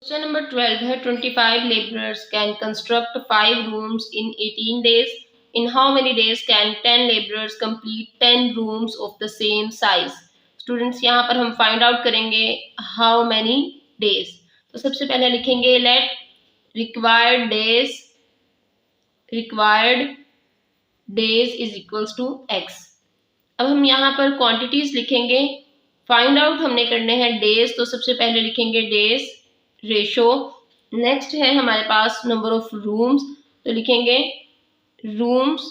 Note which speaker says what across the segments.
Speaker 1: Question number 12 है 25 laborers can construct 5 rooms in 18 days. In how many days can 10 laborers complete 10 rooms of the same size? Students यहाँ पर हम find out करेंगे how many days. तो सबसे पहले लिखेंगे let required days is equals to X. अब हम यहाँ पर क्वांटिटीज लिखेंगे, फाइंड आउट हमने करने हैं डेज, तो सबसे पहले लिखेंगे डेज रेशो। नेक्स्ट है हमारे पास नंबर ऑफ रूम्स, तो लिखेंगे रूम्स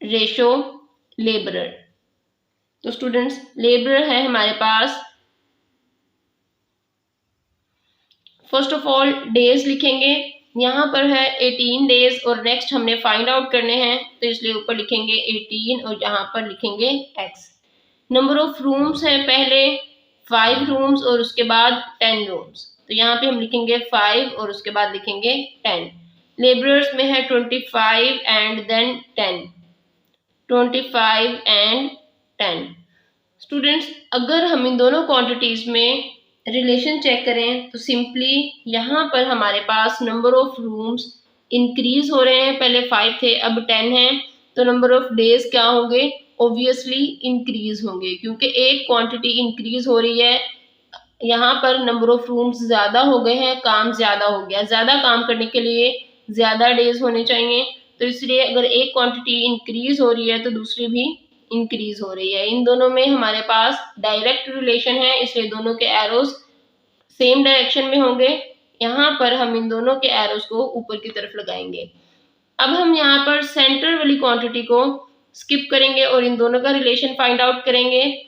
Speaker 1: रेशो लेबरर। तो स्टूडेंट्स लेबरर है हमारे पास, फर्स्ट ऑफ ऑल डेज लिखेंगे, यहाँ पर है 18 डेज और नेक्स्ट हमने फाइंड आउट करने हैं, तो इसलिए ऊपर लिखेंगे 18 और यहाँ पर लिखेंगे x। नंबर ऑफ रूम्स है पहले 5 रूम्स और उसके बाद 10 रूम्स, तो यहाँ पे हम लिखेंगे 5 और उसके बाद लिखेंगे 10। लेबरर्स में है 25 एंड देन 10, 25 एंड 10। स्टूडेंट्स अगर हम इन दोनों क्वांटिटीज में रिलेशन चेक करें तो सिंपली यहाँ पर हमारे पास नंबर ऑफ रूम्स इंक्रीज हो रहे हैं, पहले 5 थे अब 10 हैं, तो नंबर ऑफ डेज क्या होंगे, ऑब्वियसली इंक्रीज होंगे, क्योंकि एक क्वांटिटी इंक्रीज हो रही है, यहाँ पर नंबर ऑफ रूम्स ज़्यादा हो गए हैं, काम ज़्यादा हो गया, ज़्यादा काम करने के लिए ज़्यादा डेज होने चाहिए, तो इसलिए अगर एक क्वांटिटी इंक्रीज हो रही है तो दूसरी भी इंक्रीज हो रही है। इन दोनों में हमारे पास डायरेक्ट रिलेशन है, इसलिए दोनों के एरोज सेम डायरेक्शन में होंगे। यहाँ पर हम इन दोनों के एरोज को ऊपर की तरफ लगाएंगे। अब हम यहाँ पर सेंटर वाली क्वांटिटी को स्किप करेंगे और इन दोनों का रिलेशन फाइंड आउट करेंगे।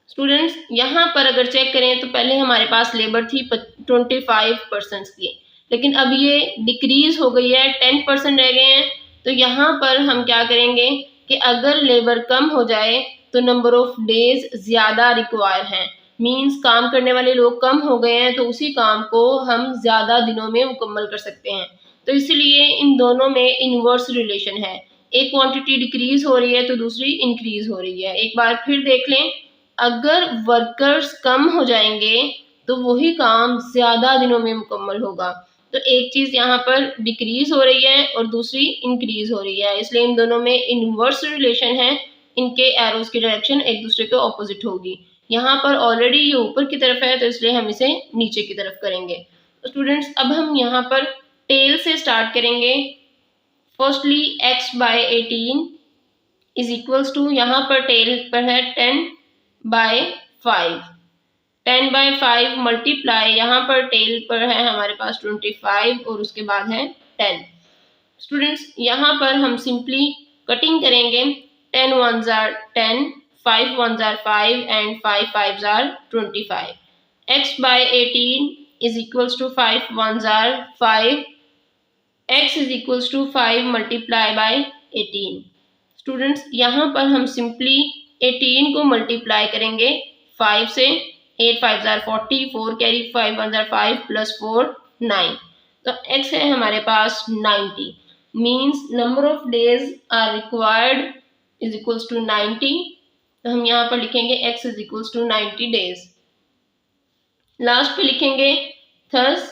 Speaker 1: स्टूडेंट्स यहाँ पर अगर चेक करें तो पहले हमारे पास लेबर थी 25% की, लेकिन अब ये डिक्रीज हो गई है, 10% रह गए हैं। तो यहाँ पर हम क्या करेंगे कि अगर लेबर कम हो जाए तो नंबर ऑफ डेज ज़्यादा रिक्वायर हैं, मींस काम करने वाले लोग कम हो गए हैं, तो उसी काम को हम ज़्यादा दिनों में मुकम्मल कर सकते हैं। तो इसलिए इन दोनों में इनवर्स रिलेशन है, एक क्वांटिटी डिक्रीज हो रही है तो दूसरी इंक्रीज हो रही है। एक बार फिर देख लें, अगर वर्कर्स कम हो जाएंगे तो वही काम ज़्यादा दिनों में मुकम्मल होगा। तो एक चीज़ यहाँ पर डिक्रीज हो रही है और दूसरी इंक्रीज हो रही है, इसलिए इन दोनों में इनवर्स रिलेशन है, इनके एरोज की डायरेक्शन एक दूसरे के ऑपोजिट होगी। यहाँ पर ऑलरेडी ये ऊपर की तरफ है तो इसलिए हम इसे नीचे की तरफ करेंगे। तो स्टूडेंट्स अब हम यहाँ पर टेल से स्टार्ट करेंगे। फर्स्टली x बाय 18 इज इक्वल्स टू, यहाँ पर टेल पर है 10/5, 10/5 मल्टीप्लाई, यहाँ पर टेल पर है हमारे पास 25 और उसके बाद है 10। स्टूडेंट्स यहाँ पर हम सिंपली कटिंग करेंगे, 10 1s are 10, 5 1s are 5 and 5 5s are 25। x by 18 is equals to 5 1s are 5, x is equals to 5 multiply by 18। Students यहाँ पर हम सिंपली 18 को मल्टीप्लाई करेंगे 5 से, 8 5s are 40, 4 carry, 5 1s are 5 plus 4 9, तो x है हमारे पास 90, means number of days are required is equals to 90। तो हम यहाँ पर लिखेंगे x is equals to 90 days. Last पे लिखेंगे thus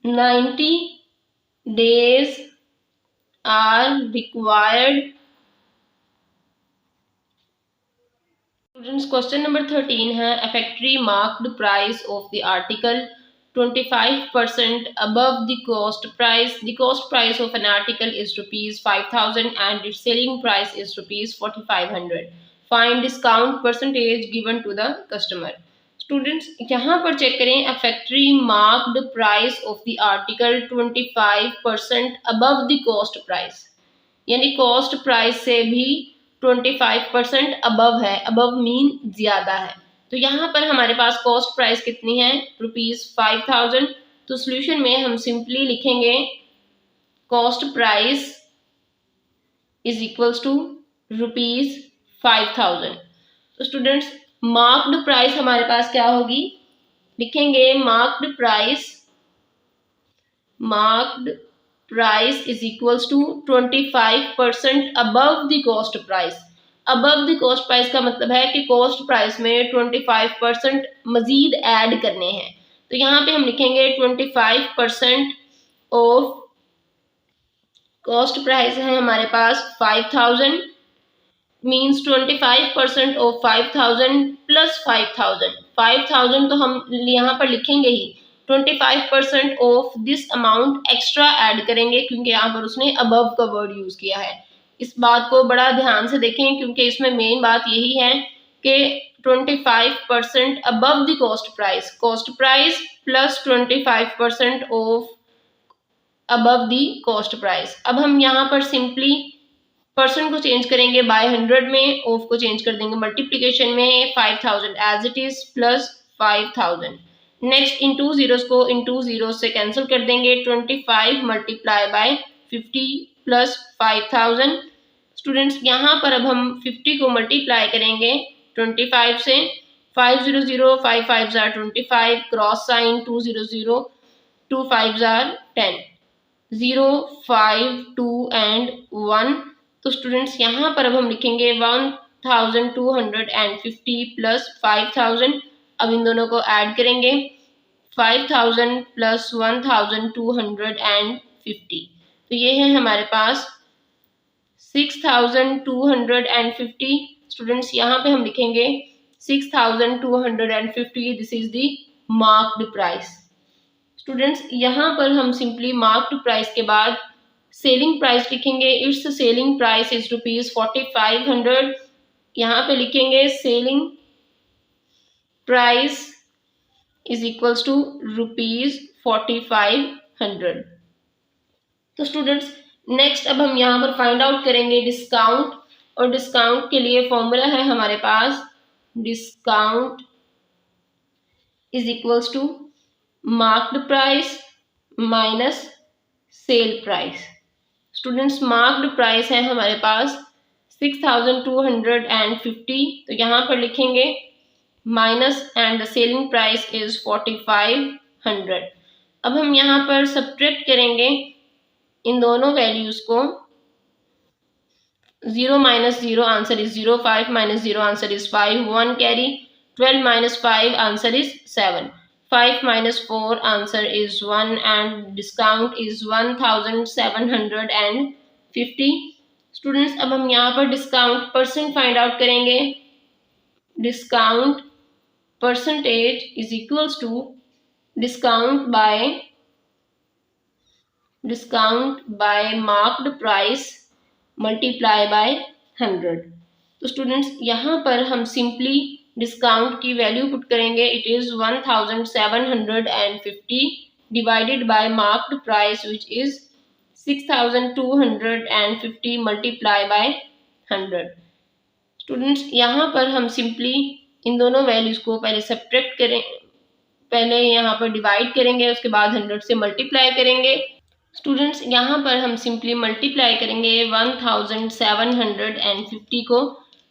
Speaker 1: 90 days are required. Students question number 13 है, a factory marked price of the article 25% above the cost price. The cost price of an article is rupees 5,000 and its selling price is rupees 4,500. Find discount percentage given to the customer. Students यहाँ पर check करें, a factory marked price of the article 25% above the cost price, यानी cost price से भी 25% above है, above mean ज़्यादा है। तो यहाँ पर हमारे पास कॉस्ट प्राइस कितनी है, ₹5000। तो सॉल्यूशन में हम सिंपली लिखेंगे cost price is equals to ₹5000। तो स्टूडेंट्स मार्क्ड प्राइस हमारे पास क्या होगी, लिखेंगे marked price is equals to 25% above the cost price, above the cost price का मतलब है कि कॉस्ट प्राइस में 25% मजीद ऐड करने हैं। तो यहाँ पे हम लिखेंगे 25% ऑफ कॉस्ट प्राइस है हमारे पास 5000 मीन्स 25% ऑफ 5000 प्लस 5000 तो हम यहाँ पर लिखेंगे ही, 25% of this amount extra add करेंगे क्योंकि यहाँ पर उसने अबव का वर्ड यूज किया है। इस बात को बड़ा ध्यान से देखें क्योंकि इसमें मेन बात यही है कि 25% above the cost price plus 25% of above the cost price. अब हम यहाँ पर सिंपली परसेंट को चेंज करेंगे बाय 100 में, ऑफ को चेंज कर देंगे मल्टीप्लिकेशन में 5000 as it is plus 5000। Next into zeros को इंटू जीरो से कैंसिल कर देंगे, 25 मल्टीप्लाई बाय 50 प्लस 5000। स्टूडेंट्स यहाँ पर अब हम 50 को मल्टीप्लाई करेंगे 25 से, 500 5 5 25, क्रॉस साइन 200 2 5 10, 0 5 2 एंड 1। तो स्टूडेंट्स यहाँ पर अब हम लिखेंगे 1250 प्लस 5000। अब इन दोनों को ऐड करेंगे, 5000 प्लस 1250। तो ये है हमारे पास 6250। स्टूडेंट्स यहाँ पे हम लिखेंगे 6250, this is the marked price. Students यहाँ पर हम सिंपली मार्क्ड प्राइस के बाद सेलिंग प्राइस लिखेंगे। It's selling price is ₹4500। यहाँ पे लिखेंगे selling price is equals to ₹4500। तो स्टूडेंट्स नेक्स्ट अब हम यहाँ पर फाइंड आउट करेंगे डिस्काउंट, और डिस्काउंट के लिए फॉर्मूला है हमारे पास discount is equals to marked price minus sale price. Students marked price है हमारे पास 6250, तो यहाँ पर लिखेंगे minus and the selling price is 4500। अब हम यहाँ पर सब्ट्रैक्ट करेंगे इन दोनों वैल्यूज को, 0 minus 0 answer is 0, 5 minus 0 answer is 5, 1 carry, 12 minus 5 answer is 7, 5 minus 4 answer is 1 and discount is 1750। Students अब हम यहाँ पर डिस्काउंट परसेंट फाइंड आउट करेंगे। Discount percentage is equals to discount by marked price multiply by 100। तो students यहाँ पर हम simply discount की वैल्यू पुट करेंगे, it is 1750 divided by marked price which is 6250 multiply by 100। Students यहाँ पर हम सिंपली इन दोनों वैल्यूज को पहले सब्ट्रैक्ट करें, पहले यहाँ पर डिवाइड करेंगे, उसके बाद 100 से मल्टीप्लाई करेंगे। स्टूडेंट्स यहाँ पर हम सिंपली मल्टीप्लाई करेंगे 1750 को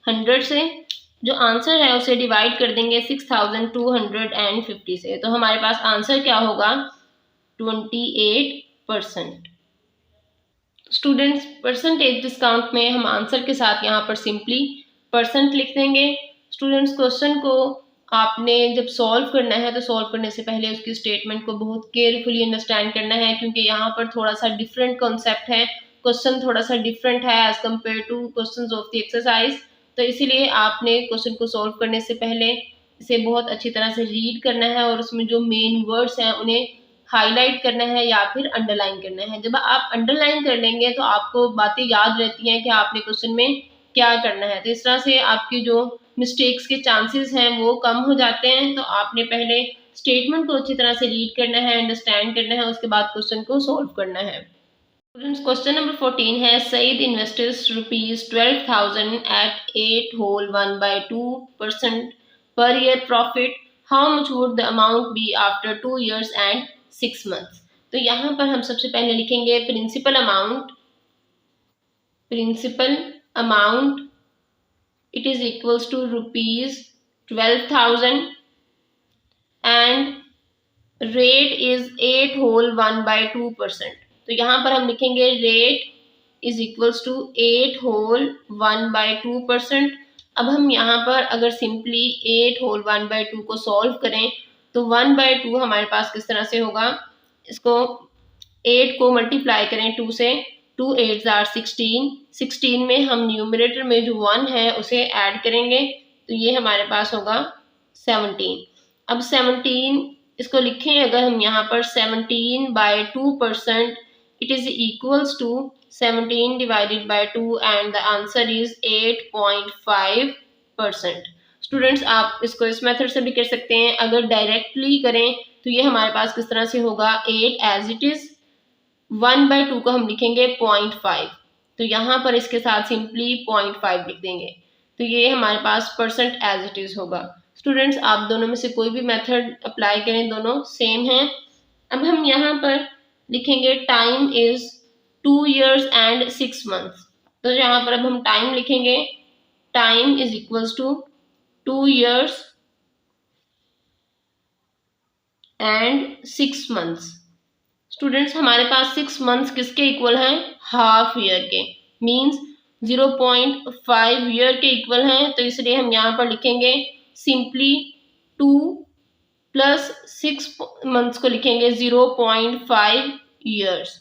Speaker 1: 100 से, जो आंसर है उसे डिवाइड कर देंगे 6250 से, तो हमारे पास आंसर क्या होगा 28%। स्टूडेंट्स परसेंटेज डिस्काउंट में हम आंसर के साथ यहाँ पर सिंपली परसेंट लिख देंगे। स्टूडेंट्स क्वेश्चन को आपने जब सॉल्व करना है तो सॉल्व करने से पहले उसकी स्टेटमेंट को बहुत केयरफुली अंडरस्टैंड करना है, क्योंकि यहाँ पर थोड़ा सा डिफरेंट कॉन्सेप्ट है, क्वेश्चन थोड़ा सा डिफरेंट है as compare to questions of the exercise. तो इसीलिए आपने क्वेश्चन को सॉल्व करने से पहले इसे बहुत अच्छी तरह से रीड करना है और उसमें जो मेन वर्ड्स हैं उन्हें हाईलाइट करना है या फिर अंडरलाइन करना है। जब आप अंडरलाइन कर लेंगे तो आपको बातें याद रहती हैं कि आपने क्वेश्चन में क्या करना है, तो इस तरह से आपकी जो मिस्टेक्स के चांसेस हैं वो कम हो जाते हैं। तो आपने पहले स्टेटमेंट को अच्छी तरह से रीड करना है, अंडरस्टैंड करना है, उसके बाद क्वेश्चन को सॉल्व करना है। क्वेश्चन नंबर 14 है Saeed investors ₹12,000 at 8 whole 1/2% per year profit. How much would the amount be after 2 years and 6 months? तो यहाँ पर हम सबसे पहले लिखेंगे principal amount it is equals to ₹12,000 and rate is 8 whole 1/2%। तो यहाँ पर हम लिखेंगे rate is equals to 8 whole 1/2%। अब हम यहाँ पर अगर सिंपली 8 होल 1/2 को सॉल्व करें तो 1/2 हमारे पास किस तरह से होगा, इसको 8 को मल्टीप्लाई करें 2 से, 2 8 आर 16, 16 में हम न्यूमरेटर में जो 1 है उसे ऐड करेंगे तो ये हमारे पास होगा 17। अब 17 इसको लिखें अगर हम यहाँ पर 17/2%, it is equals to 17 divided by 2 and the answer is 8.5%। Students आप इसको इस मेथड से भी कर सकते हैं, अगर डायरेक्टली करें तो ये हमारे पास किस तरह से होगा, 8 एज इट इज, 1/2 को हम लिखेंगे 0.5, तो यहाँ पर इसके साथ सिंपली 0.5 लिख देंगे तो ये हमारे पास परसेंट एज इट इज होगा। स्टूडेंट्स आप दोनों में से कोई भी मेथड अप्लाई करें, दोनों सेम हैं। अब हम यहाँ पर लिखेंगे time is 2 years and 6 months, तो यहाँ पर अब हम टाइम लिखेंगे, time is equals to 2 years and 6 months। Students हमारे पास 6 मंथ्स किसके इक्वल हैं, हाफ ईयर के, मींस 0.5 ईयर के इक्वल हैं, तो इसलिए हम यहाँ पर लिखेंगे सिंपली 2 प्लस 6 मंथ्स को लिखेंगे 0.5 ईयर्स।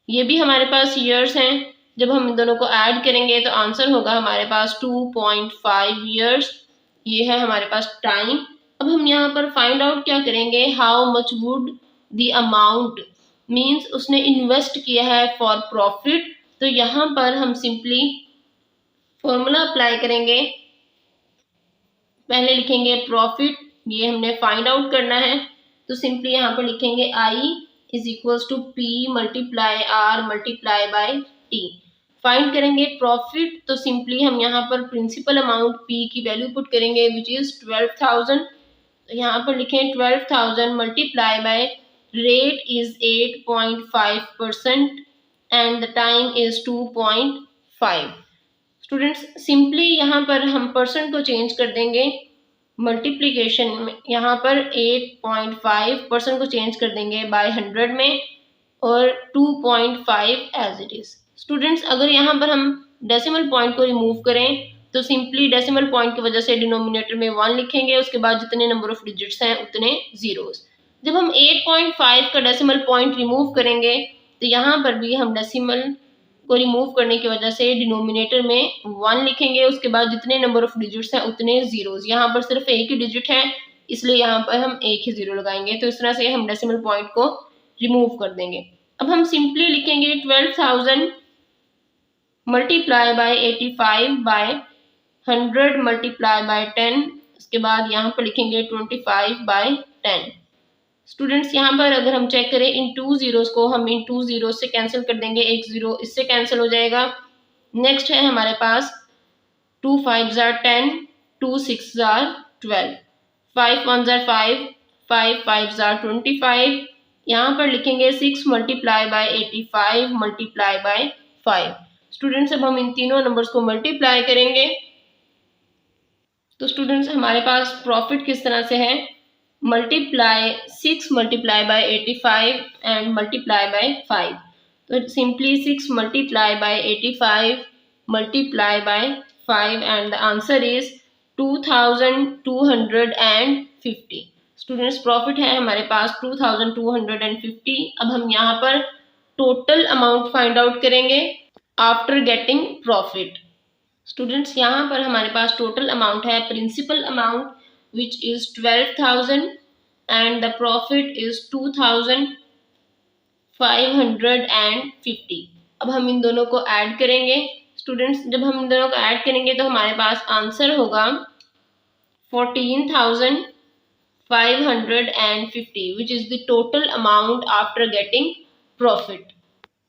Speaker 1: ये भी हमारे पास ईयर्स हैं, जब हम इन दोनों को ऐड करेंगे तो आंसर होगा हमारे पास 2.5 ईयर्स। ये है हमारे पास टाइम। अब हम यहाँ पर फाइंड आउट क्या करेंगे, how much would the amount, means उसने इन्वेस्ट किया है फॉर प्रॉफिट, तो यहाँ पर हम सिंपली फॉर्मूला अप्लाई करेंगे। पहले लिखेंगे प्रॉफिट, ये हमने फाइंड आउट करना है, तो सिंपली यहाँ पर लिखेंगे I is equals to P multiply R multiply by T. Find करेंगे प्रॉफिट, तो सिंपली हम यहाँ पर प्रिंसिपल अमाउंट पी की वैल्यू पुट करेंगे विच इज 12,000, तो यहाँ पर लिखें 12,000 multiply by rate is 8.5% and the time is 2.5। Students simply यहाँ पर हम परसेंट को चेंज कर देंगे, मल्टीप्लिकेशन में यहाँ पर 8.5% को चेंज कर देंगे बाय 100 में और 2.5 एज इट इज। स्टूडेंट्स अगर यहाँ पर हम डेसिमल पॉइंट को रिमूव करें तो सिंपली डेसिमल पॉइंट की वजह से डिनोमिनेटर में 1 लिखेंगे, उसके बाद जितने नंबर ऑफ डिजिट्स हैं उतने जीरोस। जब हम 8.5 का डेसिमल पॉइंट रिमूव करेंगे तो यहाँ पर भी हम डेसिमल को रिमूव करने की वजह से डिनोमिनेटर में 1 लिखेंगे, उसके बाद जितने नंबर ऑफ डिजिट्स हैं उतने जीरोस। यहाँ पर सिर्फ एक ही डिजिट है इसलिए यहाँ पर हम एक ही जीरो लगाएंगे, तो इस तरह से हम डेसिमल पॉइंट को रिमूव कर देंगे। अब हम सिंपली लिखेंगे 12,000 multiply by 85 by 100 multiply by 10, उसके बाद यहाँ पर लिखेंगे 25 बाय 10। स्टूडेंट्स यहाँ पर अगर हम चेक करें इन 2 जीरोस को हम इन 2 जीरोस से कैंसिल कर देंगे, एक जीरो इससे कैंसिल हो जाएगा। नेक्स्ट है हमारे पास 2 5s are 10, 2 6s are 12, 5 1s are 5, 5 5s are 25। यहाँ पर लिखेंगे 6 multiply by 85 multiply by 5। Students अब हम इन तीनों नंबर्स को मल्टीप्लाई करेंगे तो स्टूडेंट्स हमारे पास प्रॉफिट किस तरह से है, multiply 6 multiply by 85 and multiply by 5, तो simply 6 multiply by 85 multiply by 5 and the answer is 2250। Students profit है हमारे पास 2250। अब हम यहाँ पर टोटल अमाउंट फाइंड आउट करेंगे आफ्टर गेटिंग प्रॉफिट। स्टूडेंट्स यहाँ पर हमारे पास टोटल अमाउंट है principal amount which is 12,000 and the profit is 2,550। अब हम इन दोनों को ऐड करेंगे। स्टूडेंट्स जब हम इन दोनों को ऐड करेंगे तो हमारे पास आंसर होगा 14,550 which is the total amount after getting profit।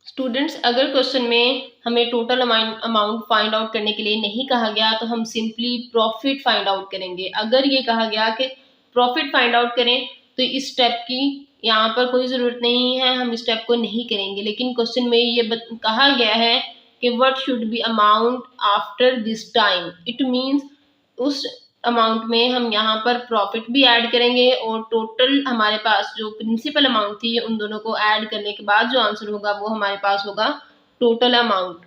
Speaker 1: Students अगर क्वेश्चन में हमें टोटल अमाउंट फाइंड आउट करने के लिए नहीं कहा गया तो हम सिंपली प्रॉफिट फाइंड आउट करेंगे। अगर ये कहा गया कि प्रॉफिट फाइंड आउट करें तो इस स्टेप की यहाँ पर कोई ज़रूरत नहीं है, हम इस स्टेप को नहीं करेंगे। लेकिन क्वेश्चन में ये कहा गया है कि what should be amount after this time, it means उस अमाउंट में हम यहाँ पर प्रॉफिट भी ऐड करेंगे और टोटल हमारे पास जो प्रिंसिपल अमाउंट थी उन दोनों को ऐड करने के बाद जो आंसर होगा वो हमारे पास होगा टोटल अमाउंट।